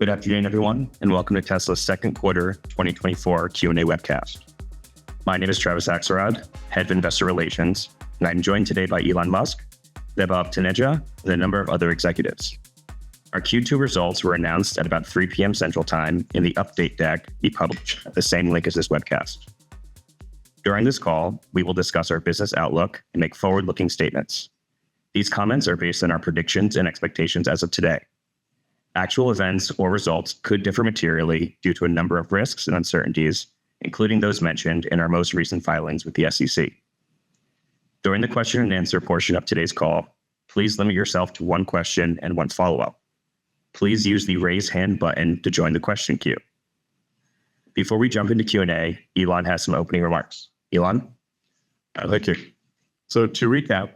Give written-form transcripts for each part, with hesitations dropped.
Good afternoon, everyone, and welcome to Tesla's second quarter 2024 Q&A webcast. My name is Travis Axelrod, Head of Investor Relations, and I'm joined today by Elon Musk, Vaibhav Taneja, and a number of other executives. Our Q2 results were announced at about 3 p.m. Central Time in the update deck we published at the same link as this webcast. During this call, we will discuss our business outlook and make forward-looking statements. These comments are based on our predictions and expectations as of today. Actual events or results could differ materially due to a number of risks and uncertainties, including those mentioned in our most recent filings with the SEC. During the question and answer portion of today's call, please limit yourself to one question and one follow-up. Please use the raise hand button to join the question queue. Before we jump into Q&A, Elon has some opening remarks. Elon? Thank you. So to recap,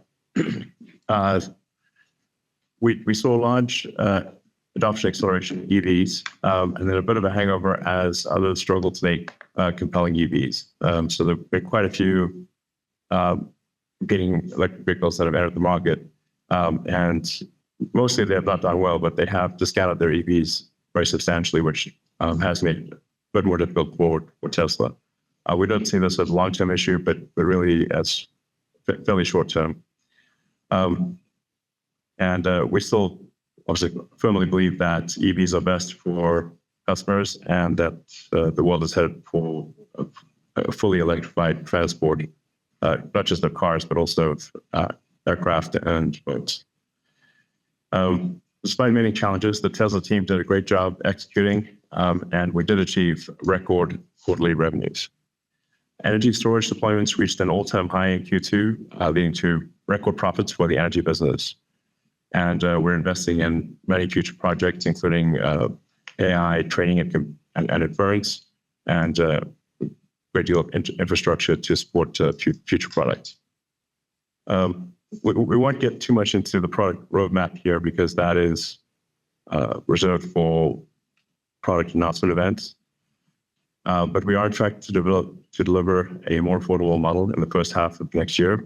we saw large adoption acceleration of EVs, and then a bit of a hangover as others struggle to make compelling EVs. So there have been quite a few getting electric vehicles that have entered the market, and mostly they have not done well, but they have discounted their EVs very substantially, which has made it a bit more difficult for Tesla. We don't see this as a long-term issue, but really as fairly short-term. And we still obviously firmly believe that EVs are best for customers and that the world is headed for a fully electrified transport, not just of cars, but also of aircraft and boats. Despite many challenges, the Tesla team did a great job executing, and we did achieve record quarterly revenues. Energy storage deployments reached an all-time high in Q2, leading to record profits for the energy business. And we're investing in many future projects, including AI training and inference, and a great deal of infrastructure to support future products. We won't get too much into the product roadmap here because that is reserved for product announcement events. But we are on track to deliver a more affordable model in the first half of next year.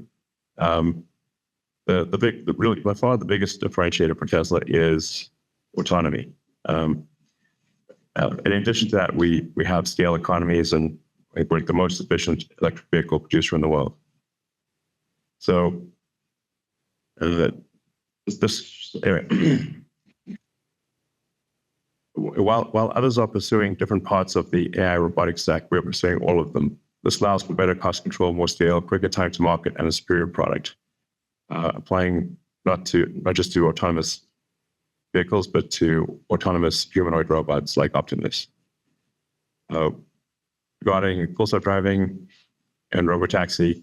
Really, by far, the biggest differentiator for Tesla is autonomy. In addition to that, we have scale economies, and we're the most efficient electric vehicle producer in the world. So, while others are pursuing different parts of the AI robotics stack, we're pursuing all of them. This allows for better cost control, more scale, quicker time to market, and a superior product. Applying not just to autonomous vehicles, but to autonomous humanoid robots like Optimus. Regarding full self-driving and robotaxi,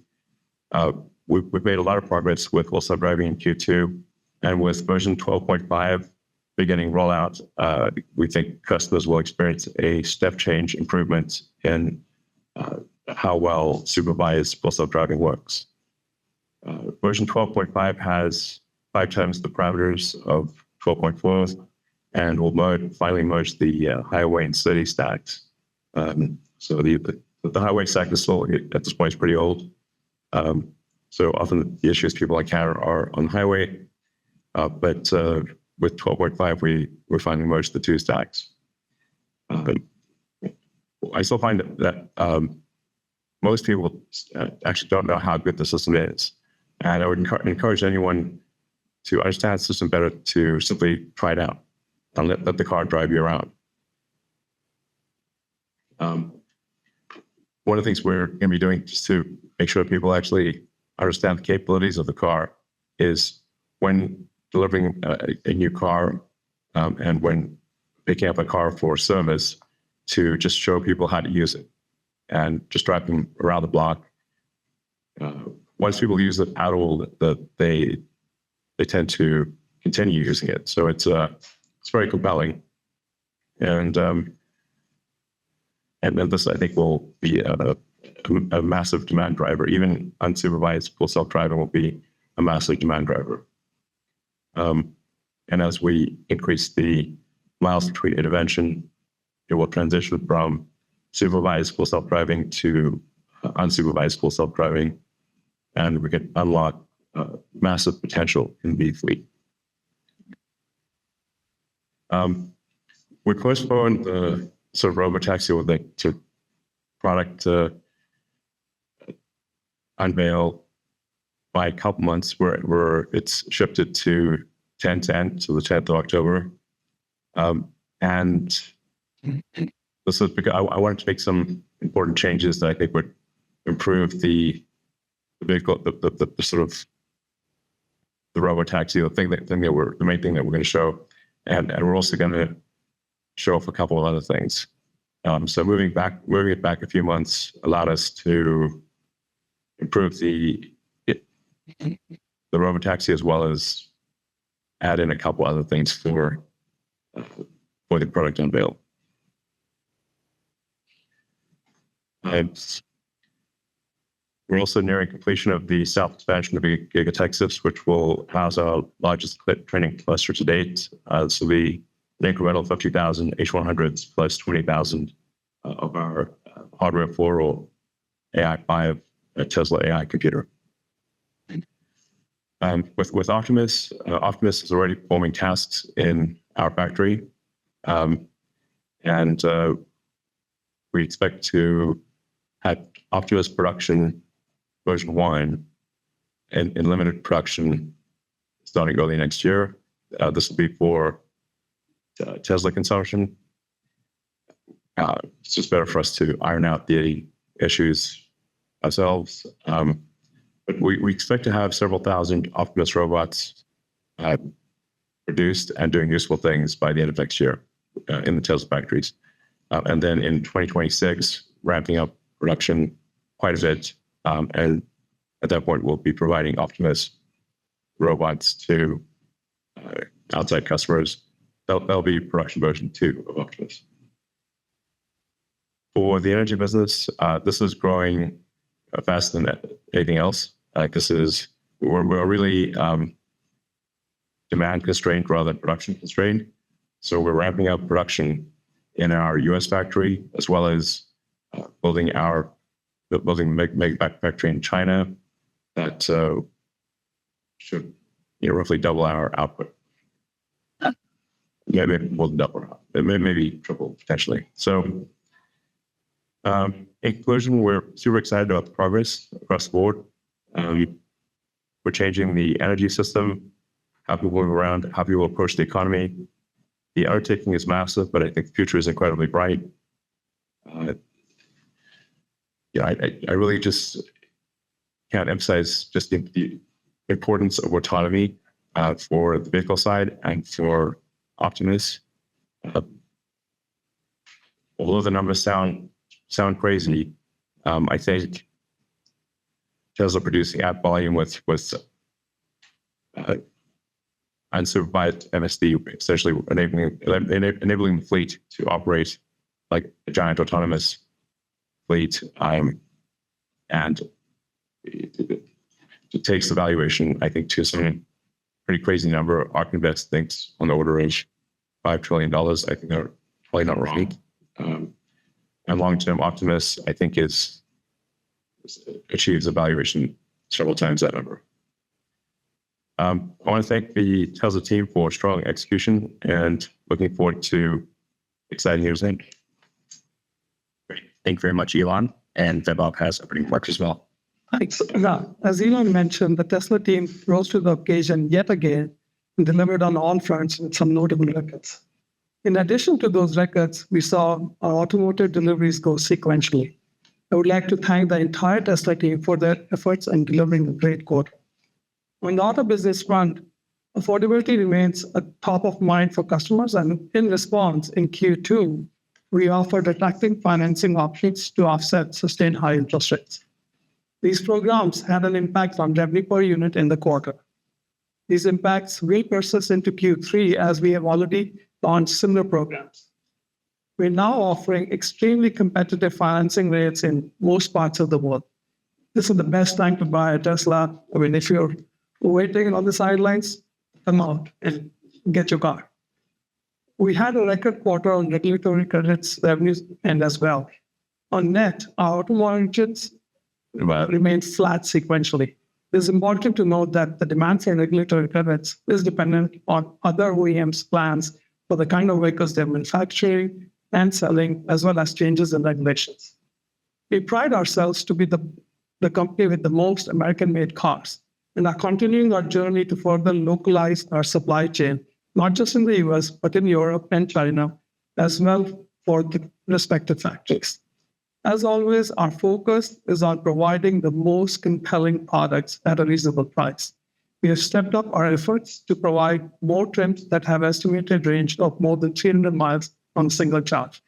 we've made a lot of progress with full self-driving in Q2, and with version 12.5 beginning rollout, we think customers will experience a step change improvement in how well supervised full self-driving works. Version 12.5 has 5 times the parameters of 12.4, and will finally merge the highway and city stacks. So the highway stack is still, at this point, is pretty old. So often the issues people encounter are on the highway, but with 12.5, we finally merged the 2 stacks. I still find that most people actually don't know how good the system is. And I would encourage anyone to understand the system better to simply try it out and let the car drive you around. One of the things we're going to be doing just to make sure people actually understand the capabilities of the car is when delivering a new car and when picking up a car for service, to just show people how to use it and just drive them around the block. Once people use it at all, they tend to continue using it. So it's very compelling, and then this, I think, will be a massive demand driver. Even unsupervised full self-driving will be a massive demand driver. And as we increase the miles between intervention, it will transition from supervised full self-driving to unsupervised full self-driving, and we can unlock massive potential in the fleet. we postponed the sort of robotaxi with to product unveil by a couple months, where it's shifted to 10/10, so the 10th of October. And this is because I wanted to make some important changes that I think would improve the vehicle, the sort of the robotaxi, the main thing that we're going to show, and we're also going to show off a couple of other things. So moving it back a few months allowed us to improve the robotaxi, as well as add in a couple other things for the product unveil. We're also nearing completion of the south expansion of Giga Texas, which will house our largest training cluster to date. This will be an incremental 50,000 H100s plus 20,000 of our hardware 4 or AI5 Tesla AI computer. With Optimus, Optimus is already performing tasks in our factory, and we expect to have Optimus production version 1 in limited production starting early next year. This will be for Tesla consumption. It's just better for us to iron out the issues ourselves. But we expect to have several thousand Optimus robots produced and doing useful things by the end of next year in the Tesla factories. And then in 2026, ramping up production quite a bit. And at that point, we'll be providing Optimus robots to outside customers. That'll be production version 2 of Optimus. For the energy business, this is growing faster than anything else. We're really demand constrained rather than production constrained. So we're ramping up production in our US factory, as well as building Meg factory in China that should roughly double our output. Maybe more than double, maybe triple potentially. So in conclusion, we're super excited about the progress across the board. We're changing the energy system, how people move around, how people approach the economy. The undertaking is massive, but I think the future is incredibly bright. I really just can't emphasize just the importance of autonomy for the vehicle side and for Optimus. Although the numbers sound crazy, I think Tesla producing at volume with unsupervised MSD, essentially enabling the fleet to operate like a giant autonomous fleet, and it takes the valuation, I think, to some pretty crazy number. ARK Invest thinks on the order of $5 trillion. I think they're probably not wrong. And long-term Optimus, I think, achieves a valuation several times that number. I want to thank the Tesla team for strong execution and looking forward to exciting news ahead. Great. Thank you very much, Elon. And Vaibhav has opening remarks as well. Thanks. As Elon mentioned, the Tesla team rose to the occasion yet again and delivered on all fronts with some notable records. In addition to those records, we saw our automotive deliveries go sequentially. I would like to thank the entire Tesla team for their efforts in delivering a great quarter. On the auto business front, affordability remains a top of mind for customers, and in response, in Q2, we offered attractive financing options to offset sustained high interest rates. These programs had an impact on revenue per unit in the quarter. These impacts will persist into Q3 as we have already launched similar programs. We're now offering extremely competitive financing rates in most parts of the world. This is the best time to buy a Tesla. I mean, if you're waiting on the sidelines, come out and get your car. We had a record quarter on regulatory credits revenues and as well. On net, our auto margins remained flat sequentially. It is important to note that the demand for regulatory credits is dependent on other OEMs' plans for the kind of vehicles they're manufacturing and selling, as well as changes in regulations. We pride ourselves to be the company with the most American-made cars and are continuing our journey to further localize our supply chain, not just in the US, but in Europe and China, as well for the respective factories. As always, our focus is on providing the most compelling products at a reasonable price. We have stepped up our efforts to provide more trims that have estimated range of more than 300 miles on a single charge.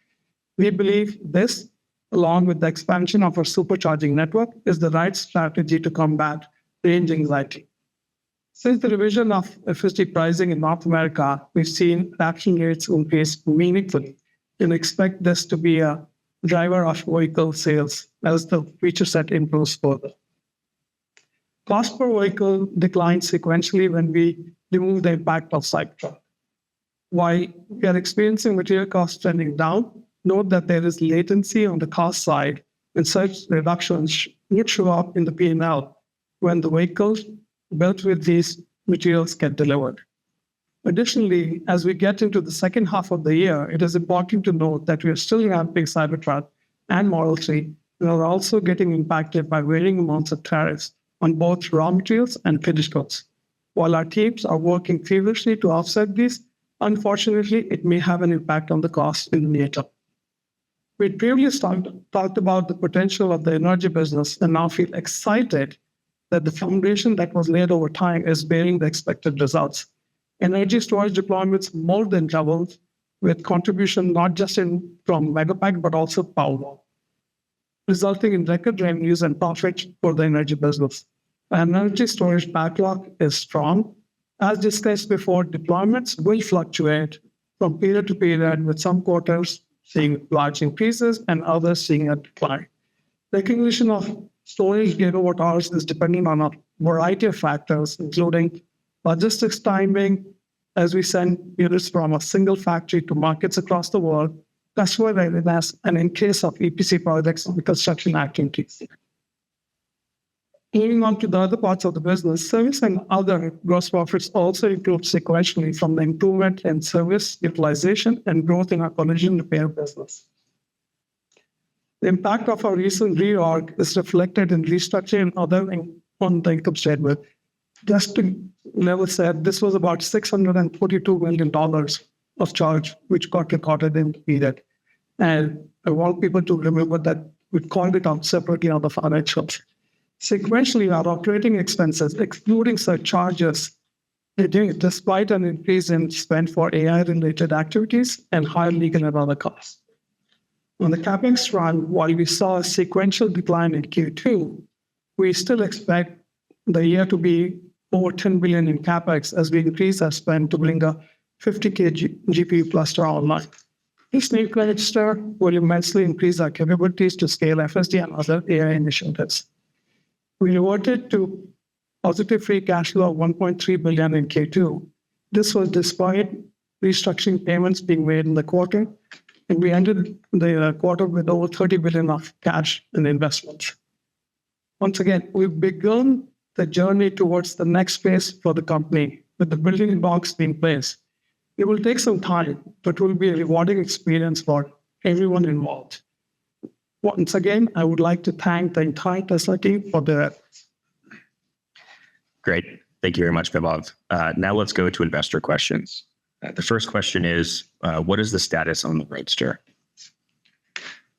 We believe this, along with the expansion of our supercharging network, is the right strategy to combat range anxiety. Since the revision of FSD pricing in North America, we've seen adoption rates increase meaningfully and expect this to be a driver of vehicle sales as the feature set improves further. Cost per vehicle declined sequentially when we remove the impact of Cybertruck. While we are experiencing material costs trending down, note that there is latency on the cost side, and such reductions would show up in the P&L when the vehicles built with these materials get delivered. Additionally, as we get into the second half of the year, it is important to note that we are still ramping Cybertruck and Model 3 and are also getting impacted by varying amounts of tariffs on both raw materials and finished goods. While our teams are working feverishly to offset these, unfortunately, it may have an impact on the cost in the near term. We previously talked about the potential of the energy business and now feel excited that the foundation that was laid over time is bearing the expected results. Energy storage deployments more than doubled, with contribution not just from Megapack, but also Powerwall, resulting in record revenues and profits for the energy business. Our energy storage backlog is strong. As discussed before, deployments will fluctuate from period to period, with some quarters seeing large increases and others seeing a decline. Recognition of storage gigawatt hours is dependent on a variety of factors, including logistics timing, as we send units from a single factory to markets across the world, customer readiness, and in case of EPC projects and construction activities. Moving on to the other parts of the business, service and other gross profits also improved sequentially from the improvement in service utilization and growth in our collision repair business. The impact of our recent reorg is reflected in restructuring and other on the income statement. Just to level set, this was about $642 million of charge, which got recorded in the period. And I want people to remember that we called it out separately on the financials. Sequentially, our operating expenses, excluding such charges, despite an increase in spend for AI-related activities and higher legal and other costs. On the CapEx front, while we saw a sequential decline in Q2, we still expect the year to be over $10 billion in CapEx as we increase our spend to bring a 50K GPU cluster online. This new cluster will immensely increase our capabilities to scale FSD and other AI initiatives. We reverted to positive free cash flow of $1.3 billion in Q2. This was despite restructuring payments being made in the quarter, and we ended the quarter with over $30 billion of cash and investments. Once again, we've begun the journey towards the next phase for the company, with the building blocks being placed. It will take some time, but it will be a rewarding experience for everyone involved. Once again, I would like to thank the entire Tesla team for their efforts. Great. Thank you very much, Vaibhav. Now let's go to investor questions. The first question is, what is the status on the Roadster?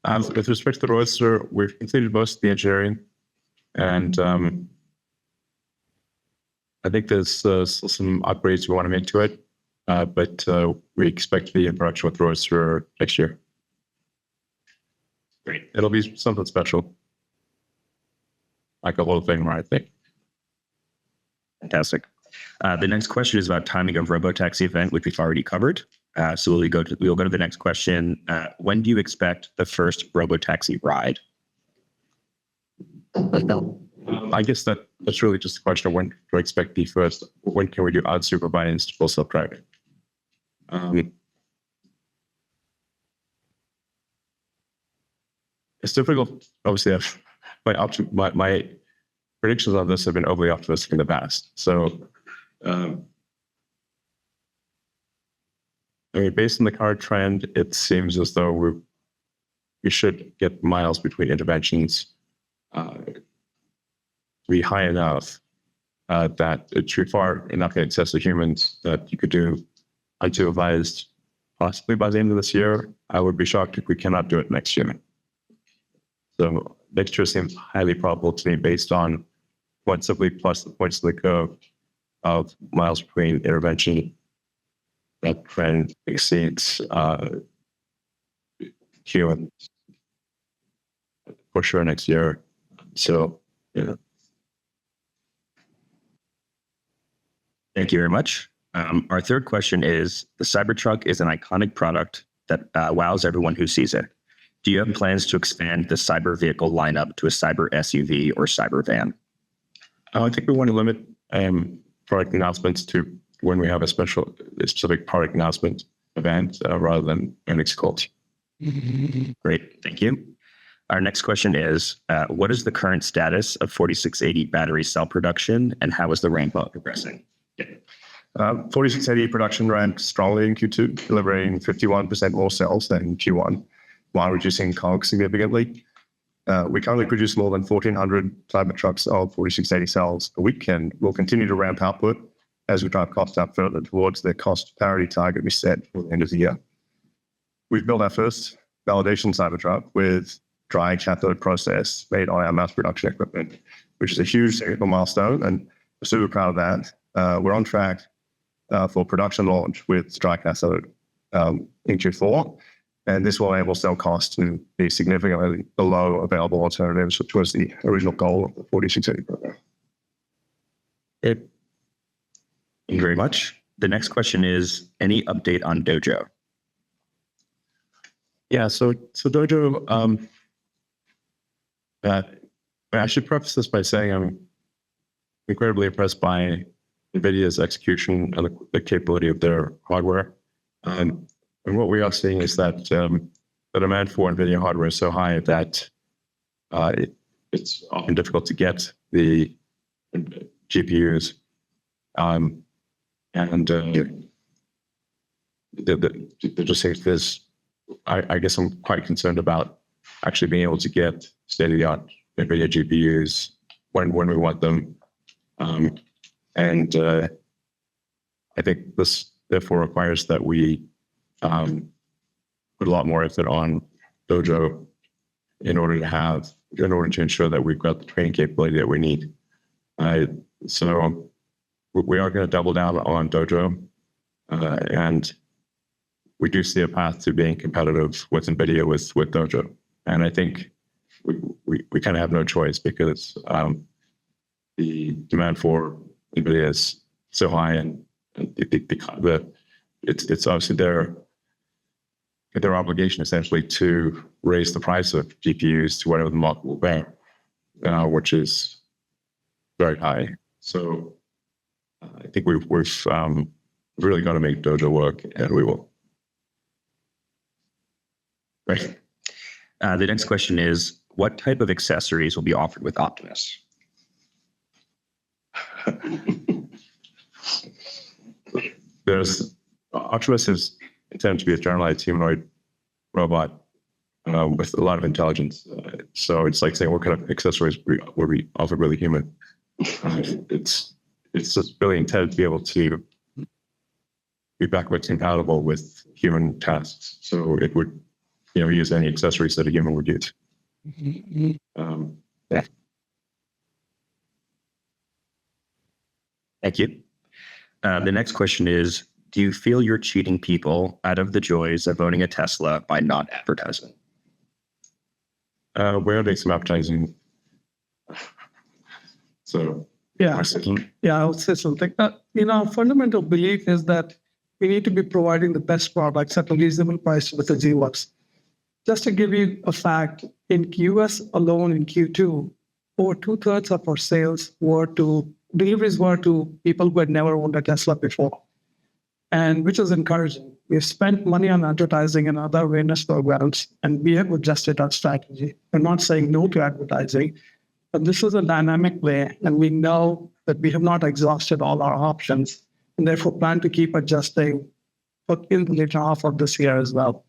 With respect to the Roadster, we've completed most of the engineering, and I think there's some upgrades we want to make to it, but we expect to be in production with the Roadster next year. Great. It'll be something special, like a whole thing, I think. Fantastic. The next question is about timing of robotaxi event, which we've already covered. So we'll go to the next question. When do you expect the first robotaxi ride? I guess that's really just a question of when to expect the first. When can we do unsupervised full self-driving? It's difficult. Obviously, my predictions on this have been overly optimistic in the past. So I mean, based on the current trend, it seems as though we should get miles between interventions to be high enough that it should far enough in excess of humans that you could do unsupervised possibly by the end of this year. I would be shocked if we cannot do it next year. So next year seems highly probable to me based on point simply plus the points of the curve of miles between intervention. That trend exceeds humans for sure next year. So, yeah. Thank you very much. Our third question is, the Cybertruck is an iconic product that wows everyone who sees it. Do you have plans to expand the cyber vehicle lineup to a cyber SUV or cyber van? I think we want to limit product announcements to when we have a specific product announcement event rather than earnings calls. Great, thank you. Our next question is, what is the current status of 4680 battery cell production and how is the ramp up progressing? 4680 production ramped strongly in Q2, delivering 51% more cells than in Q1, while reducing COGS significantly. We currently produce more than 1,400 Cybertrucks of 4680 cells a week, and we'll continue to ramp output as we drive costs up further towards the cost parity target we set for the end of the year. We've built our first validation Cybertruck with dry cathode process made on our mass production equipment, which is a huge technical milestone, and we're super proud of that. We're on track for production launch with dry cathode in Q4, and this will enable cell costs to be significantly below available alternatives, which was the original goal of the 4680 program. Thank you very much. The next question is, any update on Dojo? Yeah, so Dojo, I should preface this by saying I'm incredibly impressed by NVIDIA's execution and the capability of their hardware. And what we are seeing is that the demand for NVIDIA hardware is so high that it's often difficult to get the GPUs. Just say this, I guess I'm quite concerned about actually being able to get state-of-the-art NVIDIA GPUs when we want them. I think this therefore requires that we put a lot more effort on Dojo in order to ensure that we've got the training capability that we need. So we are going to double down on Dojo, and we do see a path to being competitive with NVIDIA with Dojo. And I think we kind of have no choice because the demand for NVIDIA is so high, and it's obviously their obligation essentially to raise the price of GPUs to whatever the market will bear, which is very high. So I think we've really got to make Dojo work, and we will. Great. The next question is, what type of accessories will be offered with Optimus? Optimus is intended to be a generalized humanoid robot with a lot of intelligence. So it's like saying, what kind of accessories will be offered really human? It's just really intended to be able to be backwards compatible with human tasks. So it would, use any accessories that a human would use. Yeah. Thank you. The next question is, do you feel you're cheating people out of the joys of owning a Tesla by not advertising? We're doing some advertising. So Yeah, I would say something. Our fundamental belief is that we need to be providing the best products at a reasonable price with the G-Works. Just to give you a fact, in US alone in Q2, over 2/3 of our sales deliveries were to people who had never owned a Tesla before, and which is encouraging. We've spent money on advertising and other awareness programs, and we have adjusted our strategy. We're not saying no to advertising, but this is a dynamic way, and we know that we have not exhausted all our options, and therefore plan to keep adjusting in the later half of this year as well.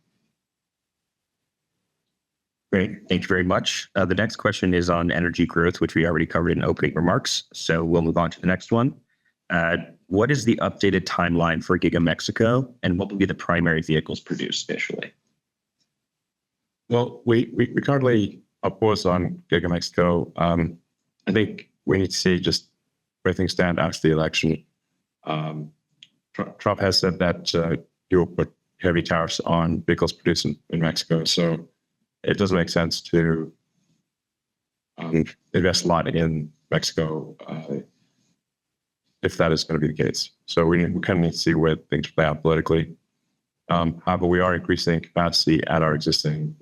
Great. Thank you very much. The next question is on energy growth, which we already covered in opening remarks. So we'll move on to the next one. What is the updated timeline for Giga Mexico, and what will be the primary vehicles produced initially? Well, we currently oppose on Giga Mexico. I think we need to see just where things stand after the election. Trump has said that he will put heavy tariffs on vehicles produced in Mexico. So it doesn't make sense to invest a lot in Mexico if that is going to be the case. So we kind of need to see where things play out politically. However, we are increasing capacity at our existing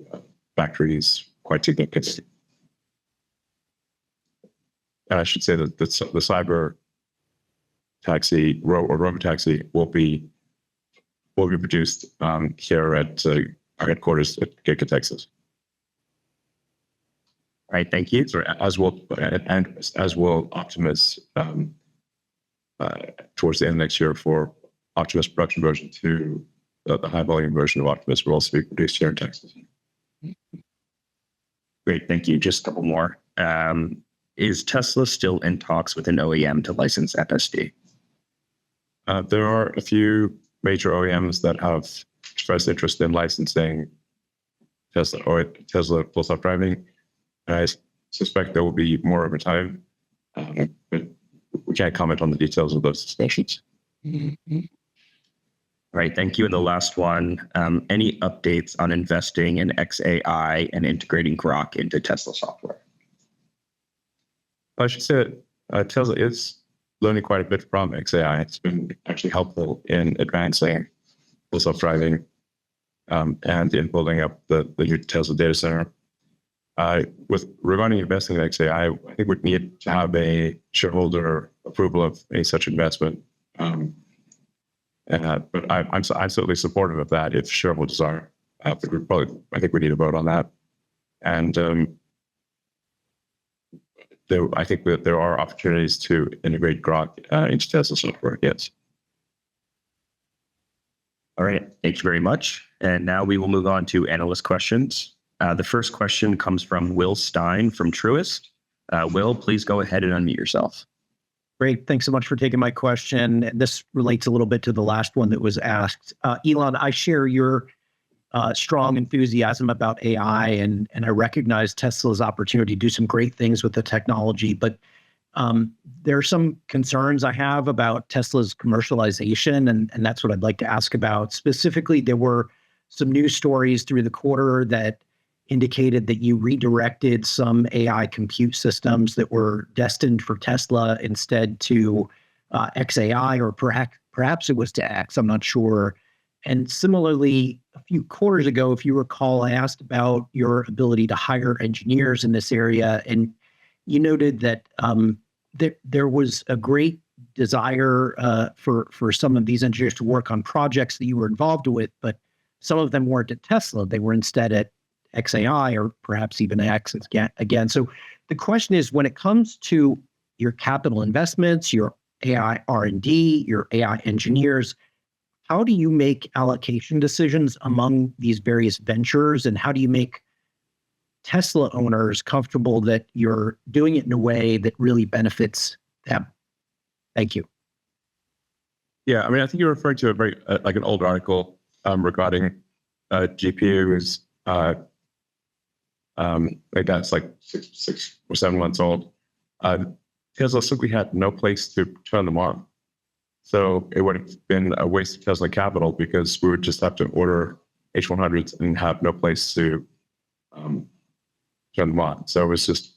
factories quite significantly. And I should say that the cyber taxi or robotaxi will be produced here at our headquarters at Giga, Texas. All right, thank you. So as will Optimus towards the end of next year for Optimus production version 2, the high volume version of Optimus will also be produced here in Texas. Great, thank you. Just a couple more. Is Tesla still in talks with an OEM to license FSD? There are a few major OEMs that have expressed interest in licensing Tesla Full Self-Driving. I suspect there will be more over time, but we can't comment on the details of those discussions. All right, thank you. And the last one, any updates on investing in XAI and integrating Grok into Tesla software? I should say that Tesla is learning quite a bit from XAI. It's been actually helpful in advancing Full Self-Driving and in building up the new Tesla data center. Regarding investing in XAI, I think we'd need to have a shareholder approval of any such investment. But I'm certainly supportive of that if shareholders are. I think we need a vote on that. And I think that there are opportunities to integrate Grok into Tesla software. Yes. All right, thank you very much. And now we will move on to analyst questions. The first question comes from Will Stein from Truist. Will, please go ahead and unmute yourself. Great. Thanks so much for taking my question. This relates a little bit to the last one that was asked. Elon, I share your strong enthusiasm about AI, and I recognize Tesla's opportunity to do some great things with the technology. But there are some concerns I have about Tesla's commercialization, and that's what I'd like to ask about. Specifically, there were some news stories through the quarter that indicated that you redirected some AI compute systems that were destined for Tesla instead to XAI, or perhaps it was to X, I'm not sure. And similarly, a few quarters ago, if you recall, I asked about your ability to hire engineers in this area, and you noted that there was a great desire for some of these engineers to work on projects that you were involved with, but some of them weren't at Tesla. They were instead at XAI or perhaps even X again. So the question is, when it comes to your capital investments, your AI R&D, your AI engineers, how do you make allocation decisions among these various ventures, and how do you make Tesla owners comfortable that you're doing it in a way that really benefits them? Thank you. Yeah, I mean, I think you're referring to a very like an old article regarding GPUs. Like that's like six or 7 months old. Tesla simply had no place to turn them on. So it would have been a waste of Tesla capital because we would just have to order H100s and have no place to turn them on. So it was just,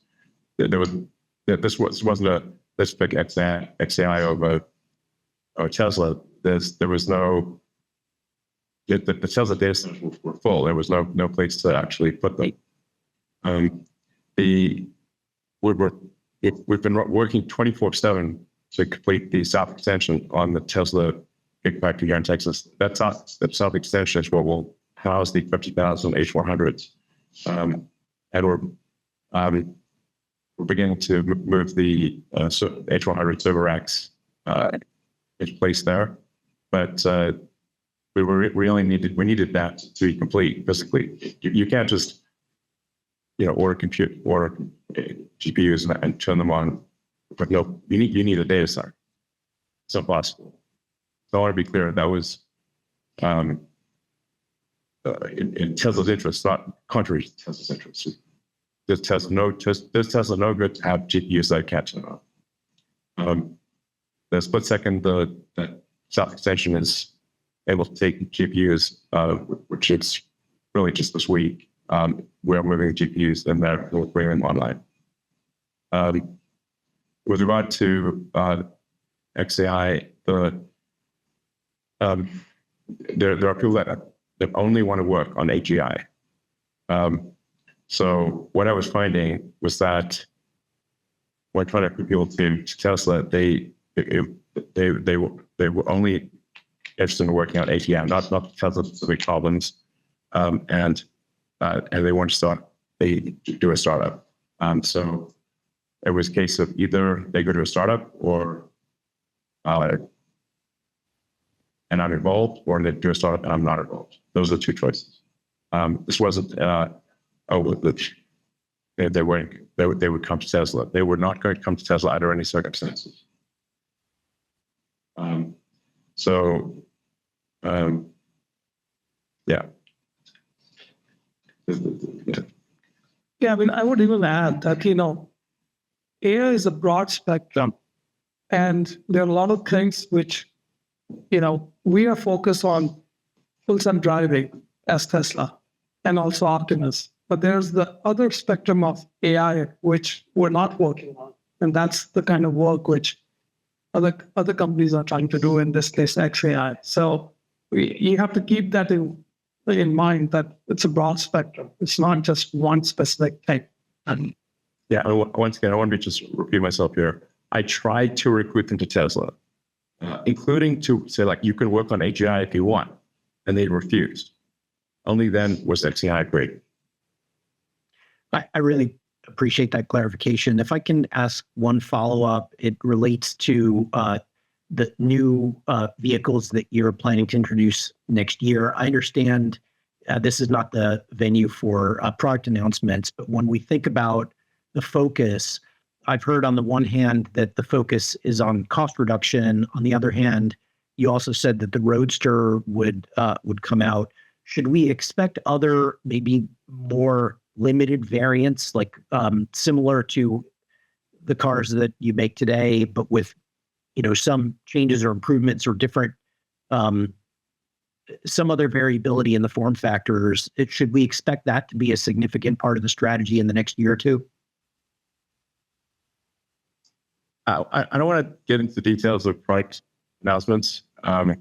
this wasn't a, let's pick XAI over Tesla. There was no, the Tesla data centers were full. There was no place to actually put them. We've been working 24/7 to complete the south extension on the Tesla Gigafactory here in Texas. That south extension is what will house the 50,000 H100s. And we're beginning to move the H100 server racks into place there. But we needed that to be complete physically. You can't just, order GPUs and turn them on, but no, you need a data center. It's impossible. So I want to be clear, that was in Tesla's interest, not contrary to Tesla's interest. Does Tesla no good to have GPUs that can't turn on? The split second that South Extension is able to take GPUs, which is really just this week, we're moving GPUs and we're bringing them online. With regard to XAI, there are people that only want to work on AGI. So what I was finding was that when trying to put people to Tesla, they were only interested in working on AGI, not Tesla specific problems, and they want to do a startup. So it was a case of either they go to a startup or and I'm involved, or they do a startup and I'm not involved. Those are the two choices. This wasn't they would come to Tesla. They were not going to come to Tesla under any circumstances. Yeah. Yeah, I mean, I would even add that, AI is a broad spectrum, and there are a lot of things which, we are focused on full self-driving as Tesla and also Optimus. But there's the other spectrum of AI which we're not working on. And that's the kind of work which other companies are trying to do, in this case, XAI. So you have to keep that in mind, that it's a broad spectrum. It's not just one specific thing. Yeah, once again, I want to just repeat myself here. I tried to recruit them to Tesla, including to say, you can work on AGI if you want, and they refused. Only then was XAI great. I really appreciate that clarification. If I can ask one follow-up, it relates to the new vehicles that you're planning to introduce next year. I understand this is not the venue for product announcements, but when we think about the focus, I've heard on the one hand that the focus is on cost reduction. On the other hand, you also said that the Roadster would come out. Should we expect other, maybe more limited variants, similar to the cars that you make today, but with some changes or improvements or different, some other variability in the form factors? Should we expect that to be a significant part of the strategy in the next year or two? I don't want to get into the details of product announcements, and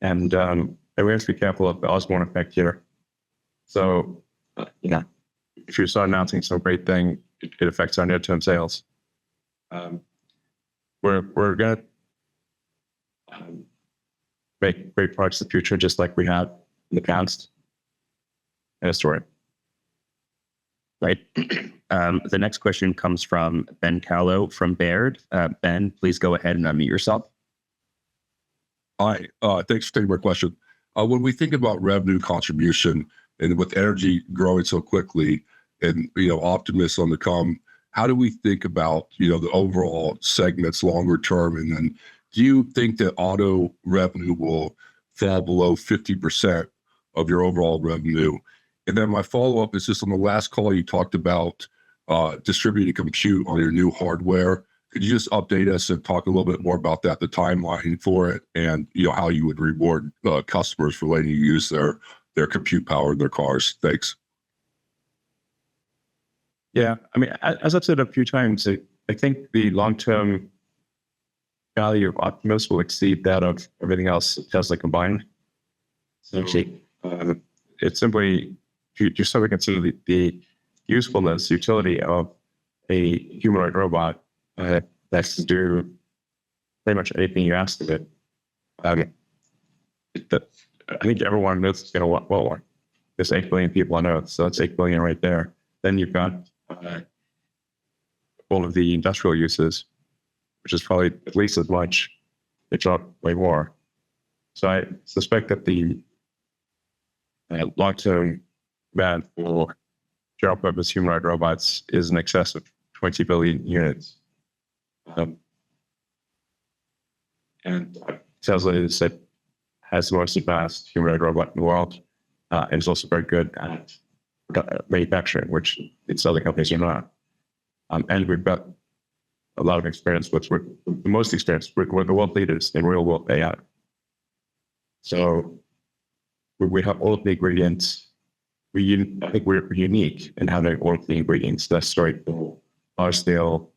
we have to be careful of the Osborne effect here. So, if you start announcing some great thing, it affects our near-term sales. We're going to make great products in the future, just like we have in the past. And a story. Right. The next question comes from Ben Callow from Baird. Ben, please go ahead and unmute yourself. Hi, thanks for taking my question. When we think about revenue contribution and with energy growing so quickly and, Optimus on the come, how do we think about, the overall segments longer term? And then do you think that auto revenue will fall below 50% of your overall revenue? And then my follow-up is just on the last call, you talked about distributed compute on your new hardware. Could you just update us and talk a little bit more about that, the timeline for it, and how you would reward customers for letting you use their compute power in their cars? Thanks. Yeah, I mean, as I've said a few times, I think the long-term value of Optimus will exceed that of everything else Tesla combined. So it's simply, if you sort of consider the usefulness, utility of a humanoid robot that can do pretty much anything you ask of it. I think everyone knows it's going to want one. There's 8 billion people on Earth, so that's 8 billion right there. Then you've got all of the industrial uses, which is probably at least as much, if not way more. So I suspect that the long-term demand for general-purpose humanoid robots is in excess of 20 billion units. And Tesla is that has the most advanced humanoid robot in the world, and is also very good at manufacturing, which its other companies are not. And we've got a lot of experience with the most experience with the world leaders in real world AI. So we have all of the ingredients. I think we're unique in having all of the ingredients necessary for large scale,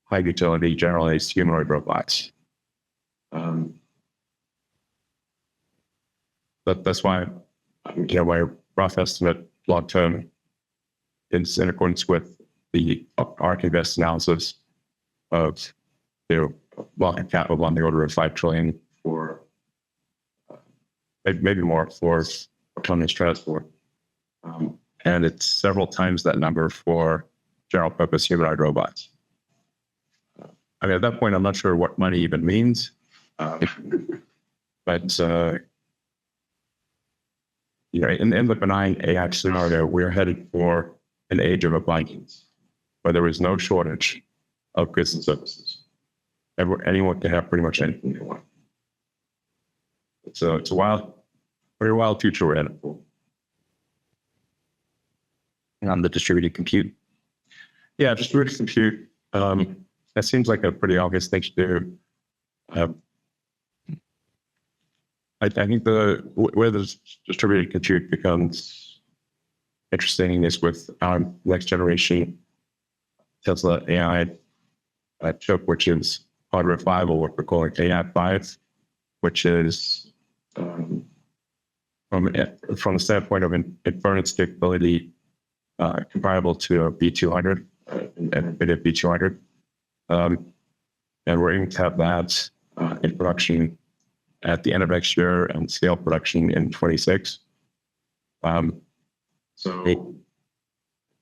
high utility, generalized humanoid robots. That's why, my rough estimate long term is in accordance with the ARK Invest analysis of market capital on the order of $5 trillion for maybe more for autonomous transport, and it's several times that number for general purpose humanoid robots. I mean, at that point, I'm not sure what money even means, but in the benign AI scenario, we're headed for an age of abundance, where there is no shortage of goods and services. Anyone can have pretty much anything they want. It's a very wild future we're headed for. On the distributed compute. Yeah, distributed compute. That seems like a pretty obvious thing to do. I think where the distributed compute becomes interesting is with our next generation Tesla AI chip, which is hardware 5, or what we're calling AI 5, which is from the standpoint of inference capability comparable to a B200 and NVIDIA B200. And we're aiming to have that in production at the end of next year and scale production in 26. So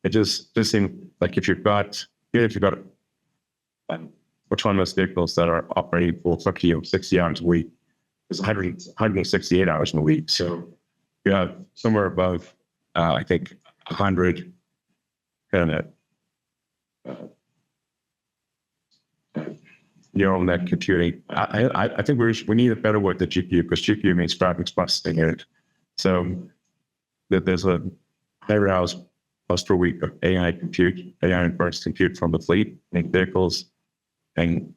it just seems like if you've got autonomous vehicles that are operating for 60 hours a week, there's 168 hours in a week. So you have somewhere above, I think, 100 kind of neural net computing. I think we need a better word than GPU, because GPU means graphics processing unit. So there's a 100 hours plus per week of AI inference compute from the fleet in vehicles, and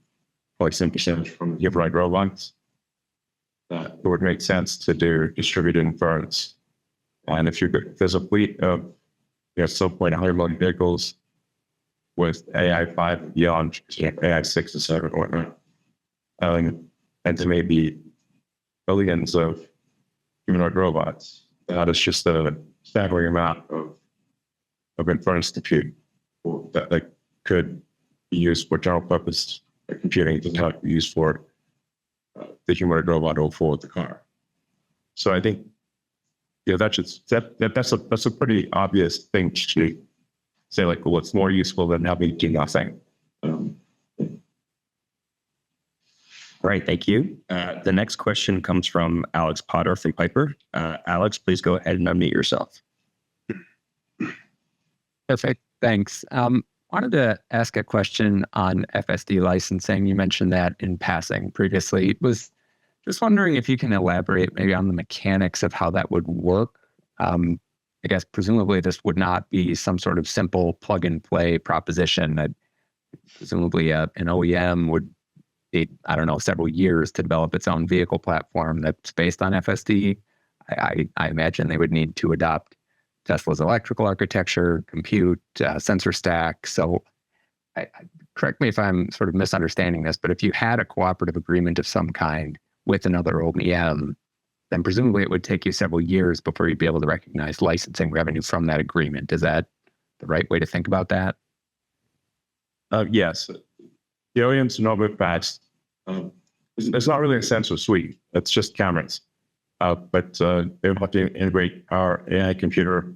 probably some percentage from humanoid robots. It would make sense to do distributed inference. And if there's a fleet of at some point 100 million vehicles with AI 5 beyond AI 6 and 7 or whatnot, and there may be billions of humanoid robots, that is just a staggering amount of inference compute that could be used for general purpose computing, and not be used for the humanoid robot or for the car. So I think that's a pretty obvious thing to say, like, well, it's more useful than having to do nothing. All right, thank you. The next question comes from Alex Potter from Piper. Alex, please go ahead and unmute yourself. Perfect, thanks. Wanted to ask a question on FSD licensing. You mentioned that in passing previously. Was just wondering if you can elaborate maybe on the mechanics of how that would work. I guess presumably this would not be some sort of simple plug and play proposition that presumably an OEM would take, several years to develop its own vehicle platform that's based on FSD. I imagine they would need to adopt Tesla's electrical architecture, compute, sensor stack. So correct me if I'm sort of misunderstanding this, but if you had a cooperative agreement of some kind with another OEM, then presumably it would take you several years before you'd be able to recognize licensing revenue from that agreement. Is that the right way to think about that? Yes. The OEMs are not very fast. There's not really a sensor suite. It's just cameras. But they would have to integrate our AI computer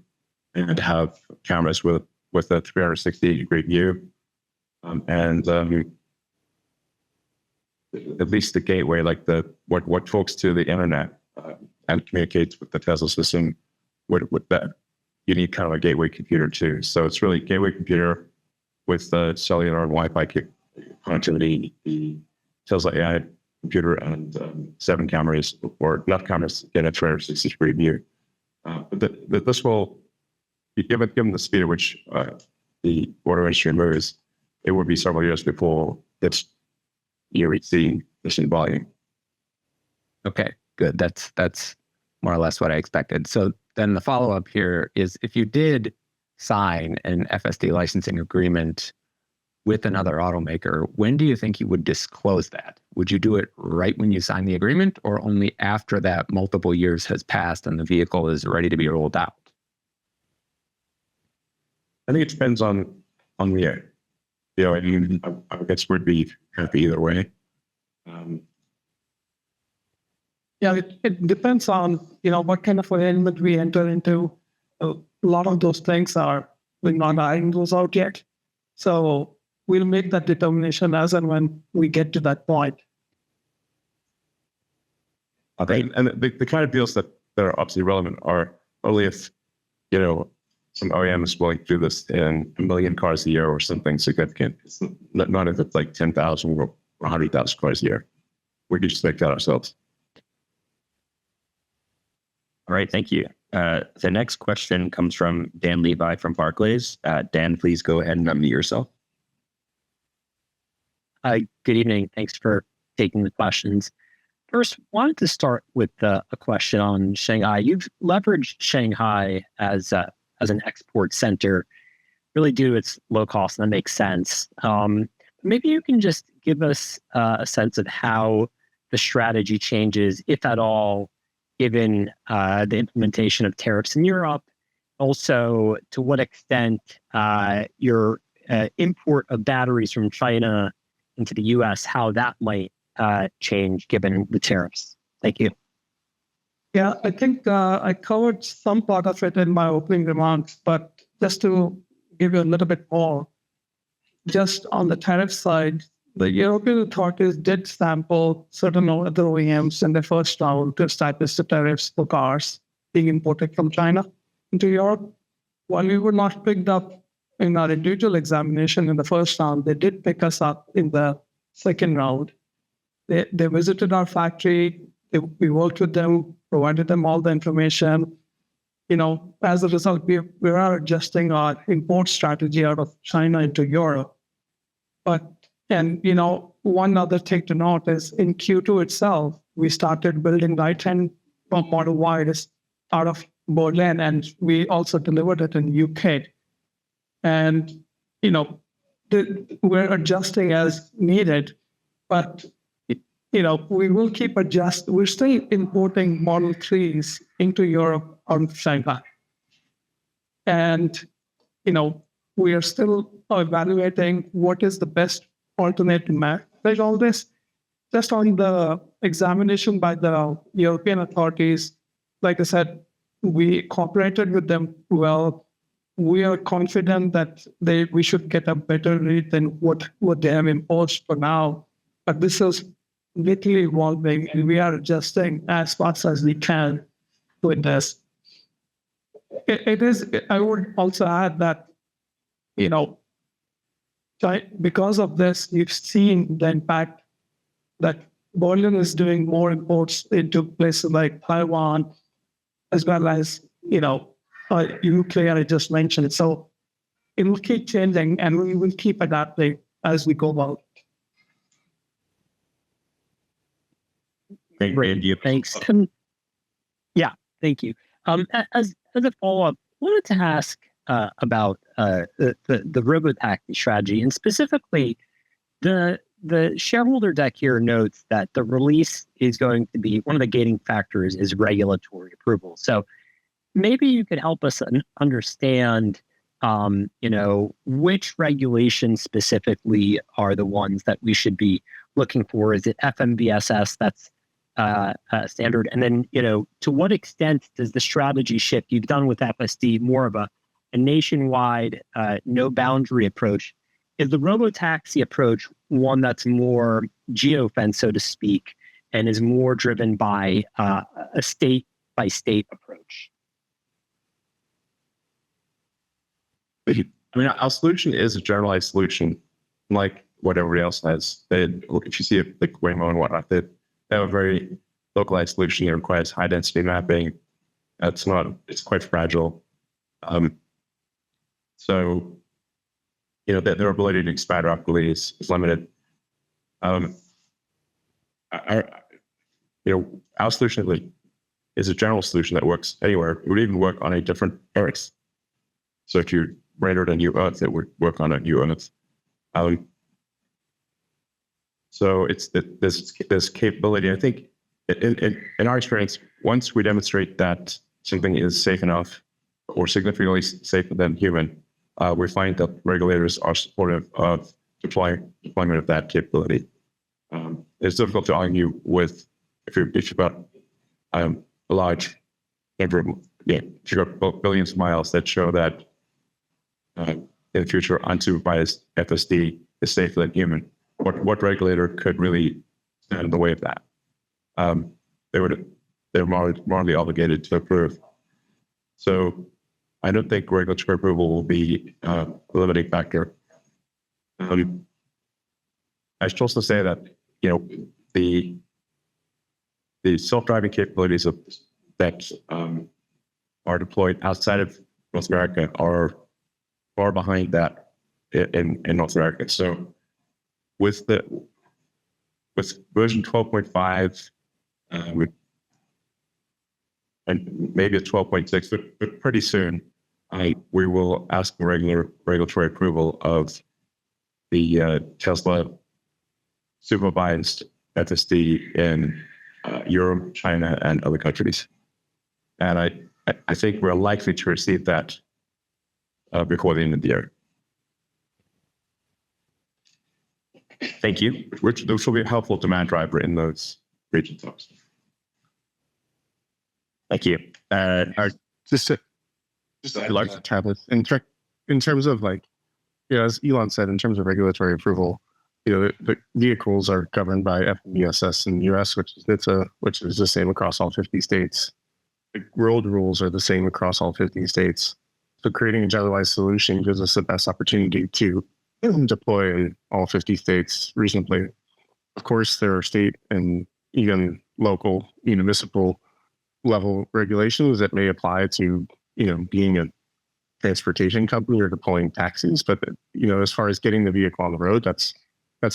and have cameras with a 360-degree view. at least the gateway, like what folks to the internet and communicates with the Tesla system, with that, you need kind of a gateway computer too. So it's really gateway computer with the cellular and Wi-Fi connectivity, the Tesla AI computer, and 7 cameras, or enough cameras to get a 360-degree view. But this will, given the speed at which the auto industry moves, it will be several years before it's exceeding this in volume. Okay, good. That's more or less what I expected. So then the follow-up here is, if you did sign an FSD licensing agreement with another automaker, when do you think you would disclose that? Would you do it right when you sign the agreement, or only after that multiple years has passed and the vehicle is ready to be rolled out? I think it depends on the, I mean, I guess we'd be happy either way. Yeah, it depends on, what kind of arrangement we enter into. A lot of those things we're not ironing those out yet. So we'll make that determination as and when we get to that point. Okay. And the kind of deals that are obviously relevant are only if, some OEM is willing to do this in 1 million cars a year or something significant. It's not if it's like 10,000 or 100,000 cars a year. We could just make that ourselves. All right, thank you. The next question comes from Dan Levi from Barclays. Dan, please go ahead and unmute yourself. Hi, good evening. Thanks for taking the questions. First, wanted to start with a question on Shanghai. You've leveraged Shanghai as an export center, really due to its low cost, and that makes sense. Maybe you can just give us a sense of how the strategy changes, if at all, given the implementation of tariffs in Europe. Also, to what extent your import of batteries from China into the U.S., how that might change given the tariffs. Thank you. Yeah, I think I covered some part of it in my opening remarks, but just to give you a little bit more, just on the tariff side, the European authorities did sample certain other OEMs in the first round to establish the tariffs for cars being imported from China into Europe. While we were not picked up in our individual examination in the first round, they did pick us up in the second round. They visited our factory. We worked with them, provided them all the information. As a result, we are adjusting our import strategy out of China into Europe. One other thing to note is in Q2 itself, we started building right-hand Model Ys out of Berlin, and we also delivered it in the UK. And, we're adjusting as needed, but we will keep adjusting. We're still importing Model 3s into Europe out of Shanghai. And, we are still evaluating what is the best alternate to manage all this. Just on the examination by the European authorities, like I said, we cooperated with them well. We are confident that we should get a better rate than what they have imposed for now. But this is literally evolving, and we are adjusting as fast as we can with this. It is. I would also add that, because of this, you've seen the impact that Berlin is doing more imports into places like Taiwan, as well as, UK, I just mentioned. So it will keep changing, and we will keep adapting as we go about. Great. Thanks. Yeah, thank you. As a follow-up, I wanted to ask about the robotaxi strategy, and specifically the shareholder deck here notes that the release is going to be one of the gating factors is regulatory approval. So maybe you could help us understand, which regulations specifically are the ones that we should be looking for. Is it FMVSS? That's standard. And then, to what extent does the strategy shift you've done with FSD more of a nationwide, no boundary approach? Is the robotaxi approach one that's more geofence, so to speak, and is more driven by a state-by-state approach? I mean, our solution is a generalized solution, like what everybody else has. If you see it like Waymo and whatnot, they have a very localized solution. It requires high density mapping. It's quite fragile. So, their ability to expand rapidly is limited. Our solution is a general solution that works anywhere. It would even work on a different Earth. So if you rendered a new Earth, it would work on a new Earth. So it's this capability. I think in our experience, once we demonstrate that something is safe enough or significantly safer than human, we find that regulators are supportive of deployment of that capability. It's difficult to argue with if you've got a large number, if you've got billions of miles that show that in the future unsupervised FSD is safer than human. What regulator could really stand in the way of that? They're morally obligated to approve. So I don't think regulatory approval will be a limiting factor. I should also say that the self-driving capabilities that are deployed outside of North America are far behind that in North America. So with version 12.5, and maybe it's 12.6, but pretty soon, we will ask for regulatory approval of the Tesla supervised FSD in Europe, China, and other countries. And I think we're likely to receive that before the end of the year. Thank you. Which will be a helpful demand driver in those regions. Thank you. Just like tablets in terms of as Elon said, in terms of regulatory approval, the vehicles are governed by FMVSS in the US, which is NHTSA, which is the same across all 50 states. The road rules are the same across all 50 states. So creating a generalized solution gives us the best opportunity to deploy in all 50 states reasonably. Of course, there are state and even local municipal level regulations that may apply to, being a transportation company or deploying taxis. But, as far as getting the vehicle on the road, that's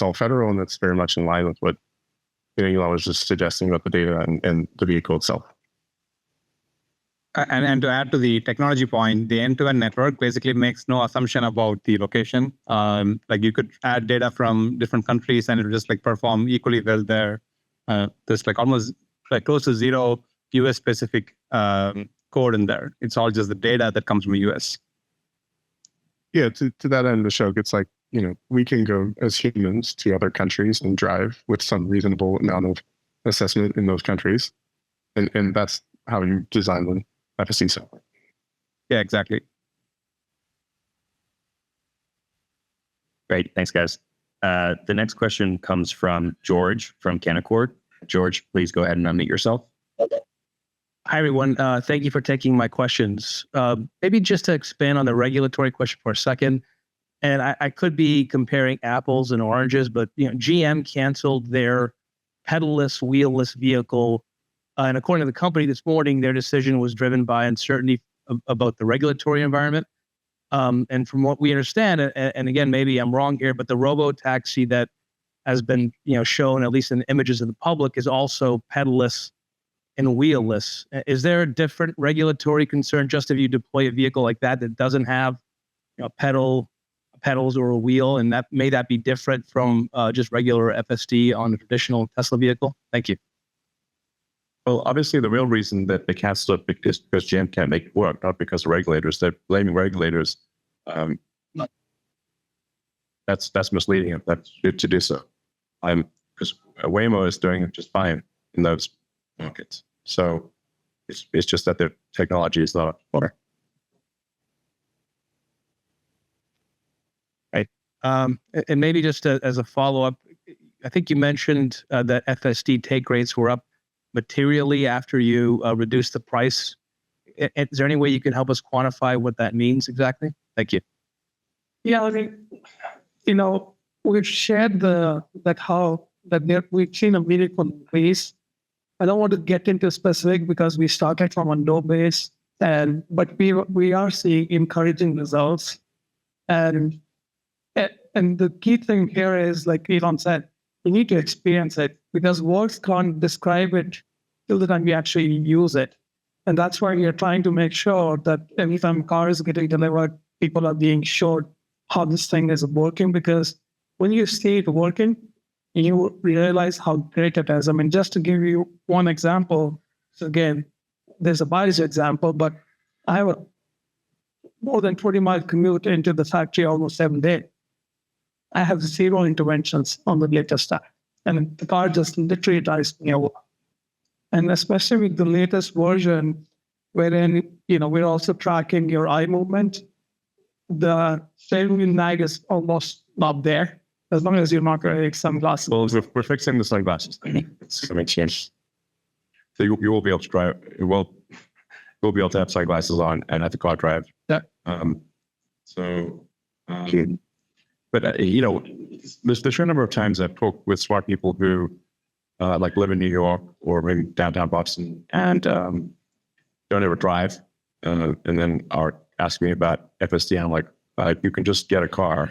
all federal, and that's very much in line with what Elon was just suggesting about the data and the vehicle itself. And to add to the technology point, the end-to-end network basically makes no assumption about the location. You could add data from different countries and it would just perform equally well there. There's almost close to zero US specific code in there. It's all just the data that comes from the US. Yeah, to that end, Ashok, it's we can go as humans to other countries and drive with some reasonable amount of assessment in those countries. And that's how you design the FSD software. Yeah, exactly. Great. Thanks, guys. The next question comes from George from Canaccord. George, please go ahead and unmute yourself. Hi, everyone. Thank you for taking my questions. Maybe just to expand on the regulatory question for a second, and I could be comparing apples and oranges, but GM canceled their pedalless, wheelless vehicle. And according to the company this morning, their decision was driven by uncertainty about the regulatory environment. And from what we understand, and again, maybe I'm wrong here, but the robo-taxi that has been shown, at least in the images of the public, is also pedalless and wheelless. Is there a different regulatory concern just if you deploy a vehicle like that doesn't have pedals or a wheel, and that may be different from just regular FSD on a traditional Tesla vehicle? Thank you. Well, obviously, the real reason that they canceled it is because GM can't make it work, not because of regulators. They're blaming regulators. That's misleading if that's to do so. Because Waymo is doing just fine in those markets. So it's just that their technology is not better. And maybe just as a follow-up, I think you mentioned that FSD take rates were up materially after you reduced the price. Is there any way you can help us quantify what that means exactly? Thank you. Yeah, I mean, we've shared we've seen a meaningful increase. I don't want to get into specific because we started from a low base, but we are seeing encouraging results. And the key thing here is, like Elon said, you need to experience it because words can't describe it till the time you actually use it. And that's why we are trying to make sure that every time a car is getting delivered, people are being showed how this thing is working, because when you see it working, you realize how great it is. I mean, just to give you one example, so again, there's a biased example, but I have a more than 20-mile commute into the factory almost every day. I have 0 interventions on the latest stack, and the car just literally drives me over. And especially with the latest version, wherein we're also tracking your eye movement, the steering wheel nag is almost not there, as long as you're not wearing sunglasses. Well, we're fixing the sunglasses. It's going to change. So you will be able to drive. You'll be able to have sunglasses on and have the car drive. Yeah. But there's the sheer number of times I've talked with smart people who live in New York or maybe downtown Boston and don't ever drive, and then are asking me about FSD. I'm like, you can just get a car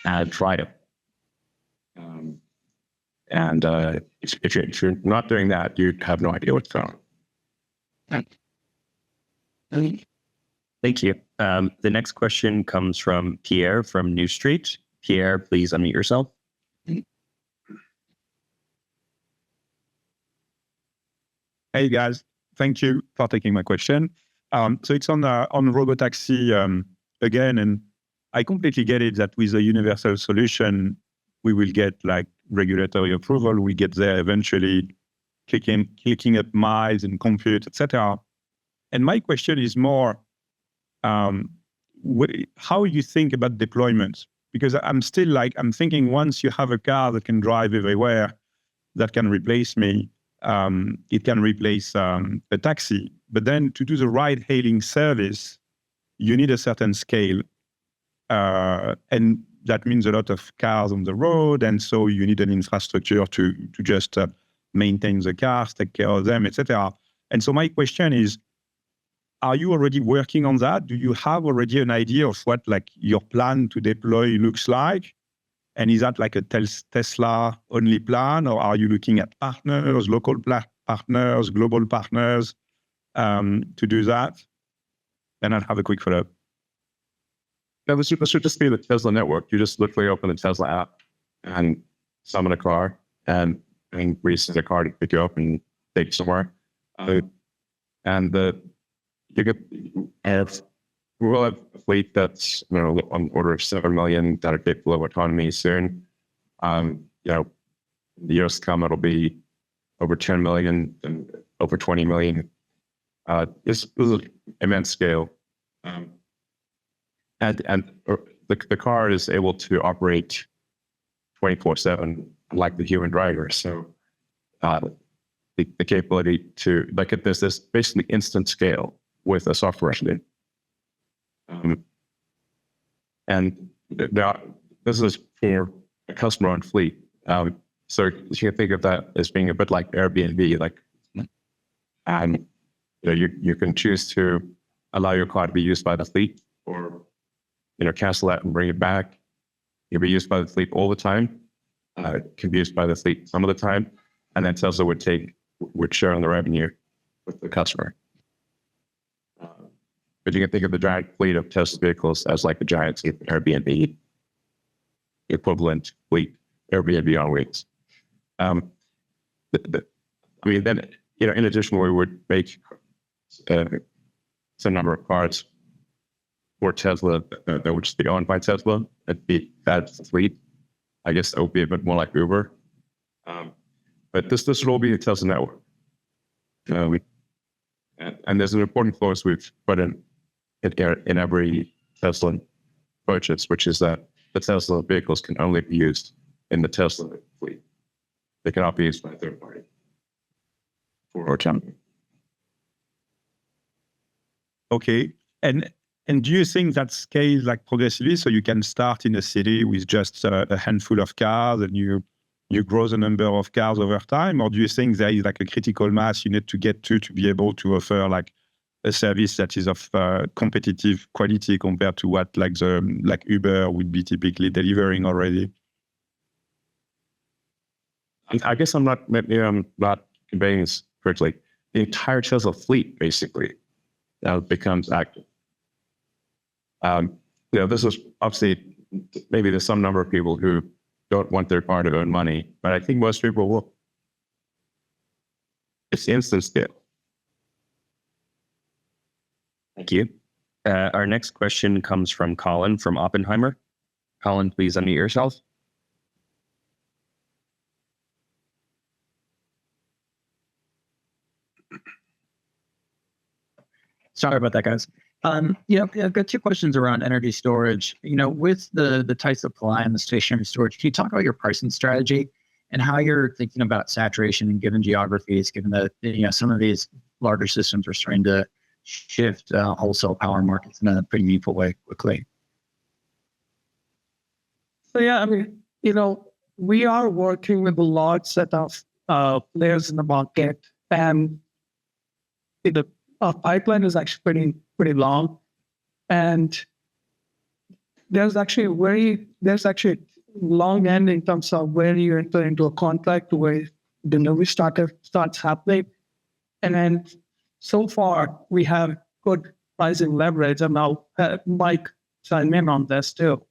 and try it. If you're not doing that, you have no idea what's going on. Thank you. The next question comes from Pierre from New Street. Pierre, please unmute yourself. Hey guys, thank you for taking my question. So it's on robotaxi again, and I completely get it that with a universal solution, we will get like regulatory approval. We get there eventually, clicking up miles and compute, etc. And my question is more, how you think about deployment? Because I'm thinking once you have a car that can drive everywhere, that can replace me, it can replace a taxi. But then to do the ride-hailing service, you need a certain scale. And that means a lot of cars on the road. And so you need an infrastructure to just maintain the cars, take care of them, etc. And so my question is, are you already working on that? Do you have already an idea of what your plan to deploy looks like? And is that like a Tesla only plan, or are you looking at partners, local partners, global partners to do that? And I'll have a quick follow-up. Yeah, this should just be the Tesla network. You just literally open the Tesla app and summon a car, and we send a car to pick you up and take you somewhere. We'll have a fleet that's on the order of 7 million that are capable of autonomy soon. In the years to come, it'll be over 10 million and over 20 million. This is an immense scale. And the car is able to operate 24/7 like the human driver. So the capability to there's this basically instant scale with a software engine. And now this is for a customer-owned fleet. So you can think of that as being a bit like Airbnb. You can choose to allow your car to be used by the fleet, or cancel that and bring it back. It can be used by the fleet all the time. It can be used by the fleet some of the time, and then Tesla would share on the revenue with the customer. But you can think of the giant fleet of Tesla vehicles as like the giant Airbnb equivalent fleet, Airbnb on wheels. Then in addition, we would make some number of cars for Tesla that would just be owned by Tesla. It'd be that fleet. I guess that would be a bit more like Uber. But this would all be the Tesla network. And there's an important clause we've put in every Tesla purchase, which is that the Tesla vehicles can only be used in the Tesla fleet. They cannot be used by a third party for autonomy. Okay. And do you think that scales like progressively? So you can start in a city with just a handful of cars and you grow the number of cars over time? Or do you think there is like a critical mass you need to get to be able to offer like a service that is of competitive quality compared to what like Uber would be typically delivering already? I guess I'm not conveying this correctly. The entire Tesla fleet basically now becomes active. This is obviously, maybe there's some number of people who don't want their car to earn money, but I think most people will. It's instant scale. Thank you. Our next question comes from Colin from Oppenheimer. Colin, please unmute yourself. Sorry about that, guys. I've got two questions around energy storage. With the tight supply and the stationary storage, can you talk about your pricing strategy and how you're thinking about saturation in given geographies, given that some of these larger systems are starting to shift wholesale power markets in a pretty meaningful way quickly? So we are working with a large set of players in the market, and our pipeline is actually pretty long, and there's actually long end in terms of where you enter into a contract to where delivery starts happening. And then so far we have good pricing leverage, and now Mike chime in on this too.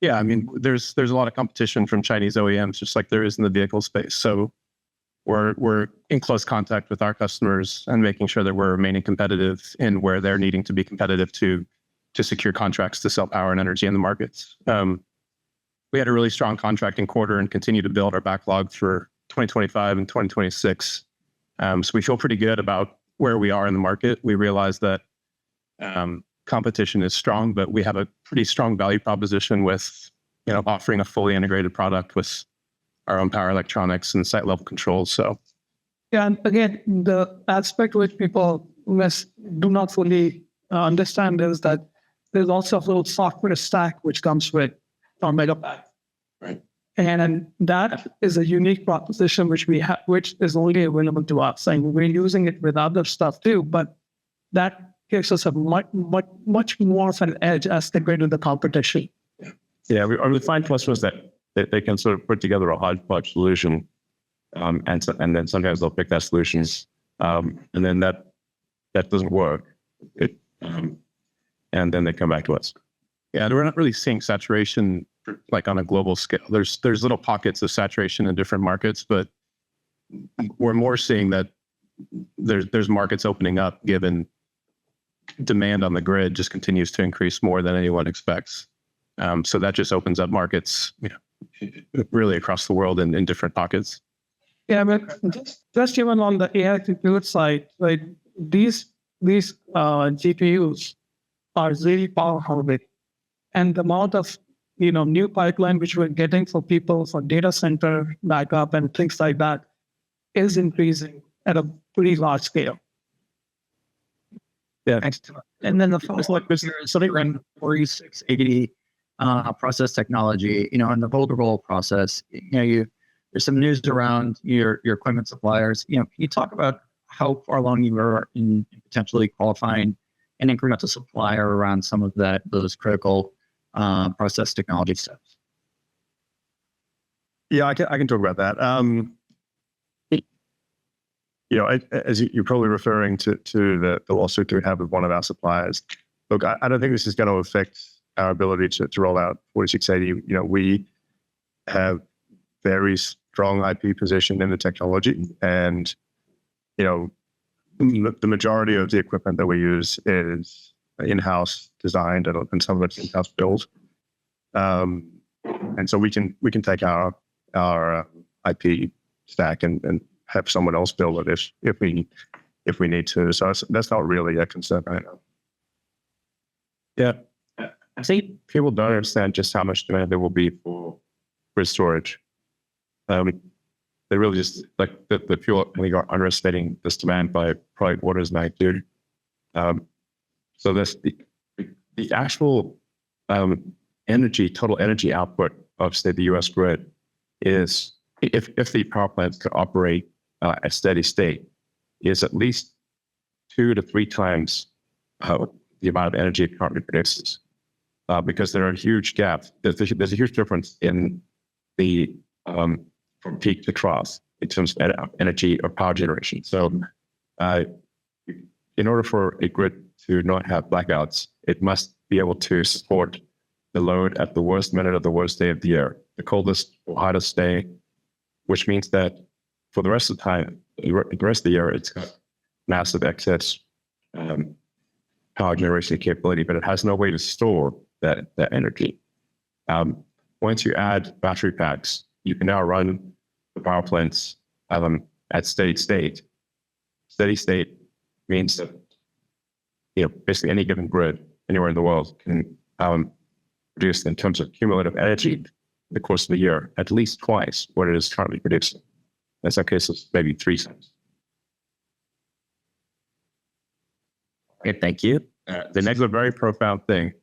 Yeah, I mean, there's a lot of competition from Chinese OEMs, just like there is in the vehicle space. So we're in close contact with our customers and making sure that we're remaining competitive in where they're needing to be competitive to secure contracts to sell power and energy in the markets. We had a really strong contracting quarter and continue to build our backlog for 2025 and 2026. So we feel pretty good about where we are in the market. We realize that competition is strong, but we have a pretty strong value proposition with offering a fully integrated product with our own power electronics and site level controls. So yeah, and again, the aspect which people do not fully understand is that there's also a little software stack which comes with our Megapack, right? And that is a unique proposition which we have, which is only available to us. And we're using it with other stuff too, but that gives us a much more of an edge as compared to the competition. Yeah, we find customers that they can sort of put together a hodgepodge solution, and then sometimes they'll pick that solution, and then that doesn't work, and then they come back to us. yeah, we're not really seeing saturation like on a global scale. There's little pockets of saturation in different markets, but we're more seeing that there's markets opening up given demand on the grid just continues to increase more than anyone expects. So that just opens up markets, really across the world in different pockets. Yeah, but just even on the AI compute side, right? These GPUs are really power hungry, and the amount of new pipeline which we're getting for people for data center backup and things like that is increasing at a pretty large scale. Yeah. And then the follow-up is something around 4680 process technology, and the Volderable process. There's some news around your equipment suppliers. Can you talk about how far along you are in potentially qualifying an incremental supplier around some of those critical process technology steps? Yeah, I can talk about that. As you're probably referring to the lawsuit that we have with one of our suppliers. Look, I don't think this is going to affect our ability to roll out 4680. We have very strong IP position in the technology, and the majority of the equipment that we use is in-house designed and some of it's in-house built. And so we can take our IP stack and have someone else build it if we need to. So that's not really a concern right now. Yeah. I think people don't understand just how much demand there will be for grid storage. They really just like the people, I think, are underestimating this demand by probably orders of magnitude. So this the actual total energy output of, say, the U.S. grid is, if the power plants could operate at steady state, is at least 2 to 3 times the amount of energy it currently produces. Because there are huge gaps. There's a huge difference in the from peak to trough in terms of energy or power generation. So, in order for a grid to not have blackouts, it must be able to support the load at the worst minute of the worst day of the year, the coldest or hottest day, which means that for the rest of the time, the rest of the year, it's got massive excess power generation capability, but it has no way to store that energy. Once you add battery packs, you can now run the power plants at steady state. Steady state means that basically any given grid anywhere in the world can produce, in terms of cumulative energy in the course of the year, at least twice what it is currently producing. In some cases, maybe 3 times. Okay, thank you. The next is a very profound thing.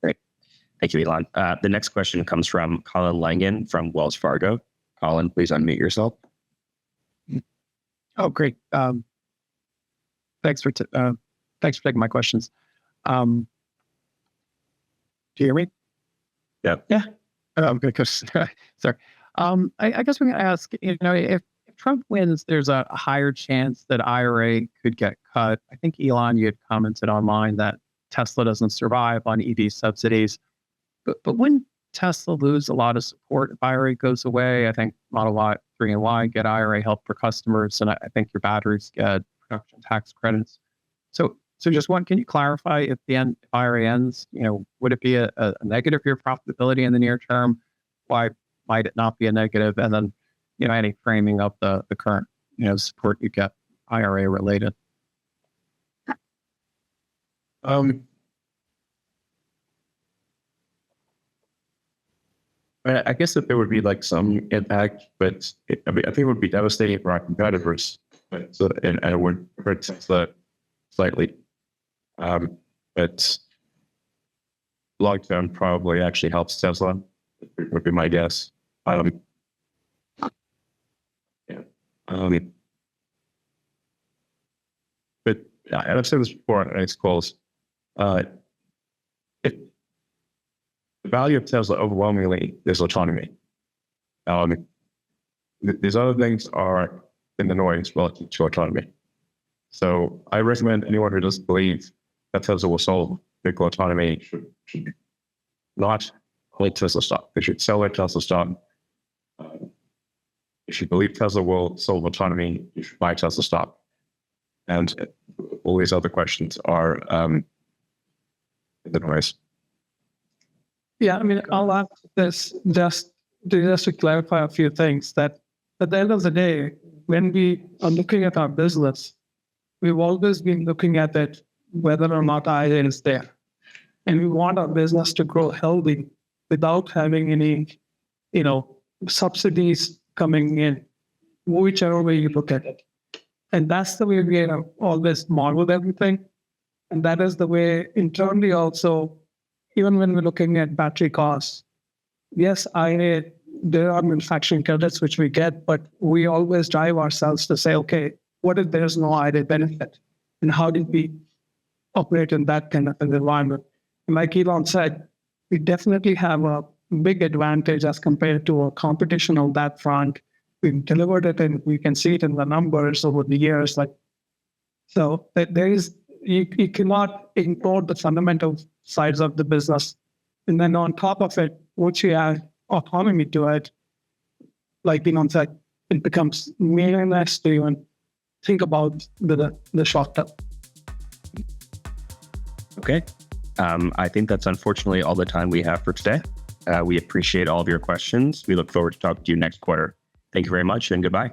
Great. Thank you, Elon. The next question comes from Colin Langan from Wells Fargo. Colin, please unmute yourself. Oh, great. Thanks for taking my questions. Do you hear me? Yeah. Yeah. Okay, sorry. I guess we're going to ask, if Trump wins, there's a higher chance that IRA could get cut. I think, Elon, you had commented online that Tesla doesn't survive on EV subsidies. But wouldn't Tesla lose a lot of support if IRA goes away? I think Model 3 and Y get IRA help for customers, and I think your batteries get production tax credits. So just one, can you clarify if IRA ends, would it be a negative for your profitability in the near term? Why might it not be a negative? And then, any framing of the current, support you get IRA related. I guess that there would be like some impact, but I think it would be devastating for our competitors. And it would hurt Tesla slightly. But long term probably actually helps Tesla, would be my guess. But and I've said this before on earnings calls, the value of Tesla overwhelmingly is autonomy. These other things are in the noise relative to autonomy. So I recommend anyone who doesn't believe that Tesla will solve vehicle autonomy should not hold Tesla stock. They should sell their Tesla stock. If you believe Tesla will solve autonomy, you should buy Tesla stock. And all these other questions are in the noise. Yeah, I'll add this just to clarify a few things, that at the end of the day, when we are looking at our business, we've always been looking at it whether or not IRA is there. And we want our business to grow healthy without having any, subsidies coming in, whichever way you look at it. And that's the way we have always modeled everything. And that is the way internally also, even when we're looking at battery costs, yes, there are manufacturing credits which we get, but we always drive ourselves to say, okay, what if there's no IRA benefit? And how did we operate in that kind of an environment? And like Elon said, we definitely have a big advantage as compared to our competition on that front. We've delivered it, and we can see it in the numbers over the years. So there is, you cannot ignore the fundamental sides of the business. And then on top of it, once you add autonomy to it, like Elon said, it becomes meaningless to even think about the short term. Okay. I think that's unfortunately all the time we have for today. We appreciate all of your questions. We look forward to talking to you next quarter. Thank you very much and goodbye.